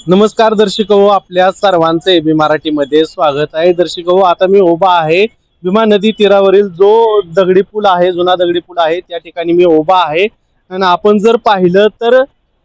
नमस्कार दर्शक हो, आपल्या सर्वांचं एबी मराठीमध्ये स्वागत आहे। दर्शक हो, आता मी उभा आहे भीमा नदी तीरावरील जो दगडी पूल आहे, जुना दगडी पूल आहे, त्या ठिकाणी मी उभा आहे। आणि आपण जर पाहिलं तर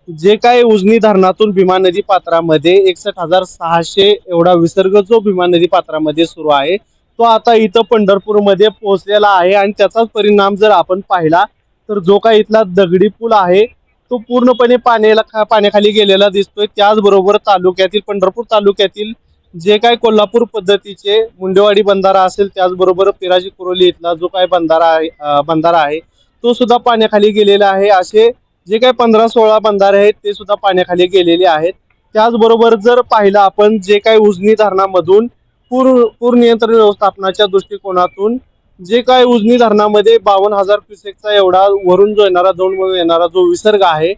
जे काही उजनी धरणातून भीमा नदी पात्रामध्ये 61,600 एवढा विसर्ग जो भीमा नदी पात्रामध्ये सुरू आहे, तो आता इथं पंढरपूरमध्ये पोहोचलेला आहे। आणि त्याचाच परिणाम जर आपण पाहिला तर जो काही इथला दगडी पूल आहे तो पूर्णपणे पाण्याखाली गेलेला दिसतोय। त्याचबरोबर तालुक्यातील पंढरपूर तालुक्यातील जे काही कोल्हापूर पद्धतीचे मुंडेवाडी बंधारा असेल, त्याचबरोबर पिराजी कुरोली इथला जो काही बंधारा आहे तो सुद्धा पाण्याखाली गेलेला आहे। असे जे काही 15-16 बंधारे आहेत ते सुद्धा पाण्याखाली गेलेले आहेत। त्याचबरोबर जर पाहिलं आपण जे काही उजनी धरणामधून पूर नियंत्रण व्यवस्थापनाच्या दृष्टिकोनातून जे काय उजनी धरणामध्ये 52,000 क्युसेकचा एवढा वरून जो येणारा दौंडमधून येणारा जो विसर्ग आहे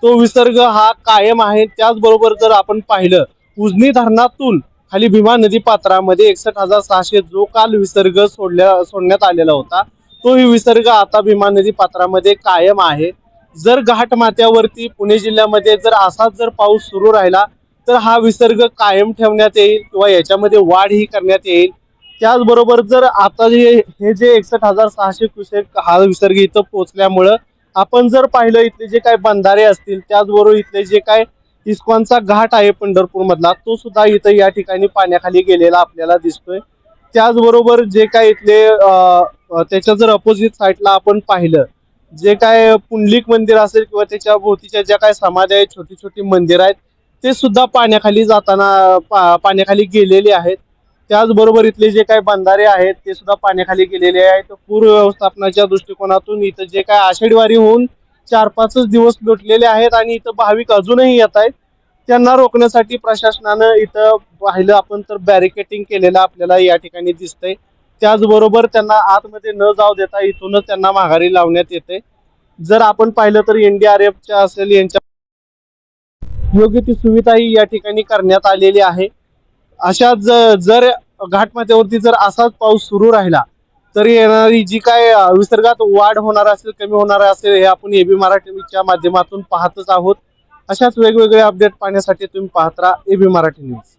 तो विसर्ग हा कायम आहे। त्याचबरोबर जर आपण पाहिलं उजनी धरणातून खाली भीमा नदी पात्रामध्ये 61,600 जो काल विसर्ग सोडण्यात आलेला होता तो विसर्ग आता भीमा नदी पात्रामध्ये कायम आहे। जर घाट माथ्यावरती पुणे जिल्ह्यामध्ये जर असाच जर पाऊस सुरू राहिला तर हा विसर्ग कायम ठेवण्यात येईल किंवा याच्यामध्ये वाढ ही करण्यात येईल। त्याचबरोबर जर आता हे जे 61,600 क्युसेक हा विसर्ग इथं पोहोचल्यामुळं आपण जर पाहिलं इथले जे काही बंधारे असतील, त्याचबरोबर इथले जे काय इस्कॉनचा घाट आहे पंढरपूर मधला तो सुद्धा इथं या ठिकाणी पाण्याखाली गेलेला आपल्याला दिसतोय। त्याचबरोबर जे काय इथले त्याच्या जर अपोजिट साईडला आपण पाहिलं जे काय पुंडलिक मंदिर असेल किंवा त्याच्या भोवतीच्या ज्या काय समाधी आहेत, छोटी छोटी मंदिर आहेत, ते सुद्धा पाण्याखाली जाताना पाण्याखाली गेलेले आहेत। त्याचबरोबर इथले जे काही बंधारे आहेत ते सुद्धा पाण्याखाली गेलेले आहेत। पूर व्यवस्थापनाच्या दृष्टिकोनातून इथं जे काय आषाढी वारी होऊन 4-5 दिवस लोटलेले आहेत आणि इथं भाविक अजूनही येत आहेत। त्यांना रोखण्यासाठी प्रशासनानं इथं पाहिलं आपण तर बॅरिकेटिंग केलेलं आपल्याला या ठिकाणी दिसतंय। त्याचबरोबर त्यांना आतमध्ये न जाऊ देता इथूनच त्यांना माघारी लावण्यात येते। जर आपण पाहिलं तर NDRFच्या असेल यांच्या योग्य ती सुविधाही या ठिकाणी करण्यात आलेली आहे। अशा जर घाटमाथ्यावरती जर असाच पाऊस सुरू राहिला तर येणारी जी काय विसर्गात वाढ होणार असेल, कमी होणार असेल, हे आपण एबी मराठीच्या माध्यमातून पाहतच आहोत। अशाच वेगवेगळे अपडेट पाहण्यासाठी तुम्ही पाहत राहा एबी मराठी न्यूज।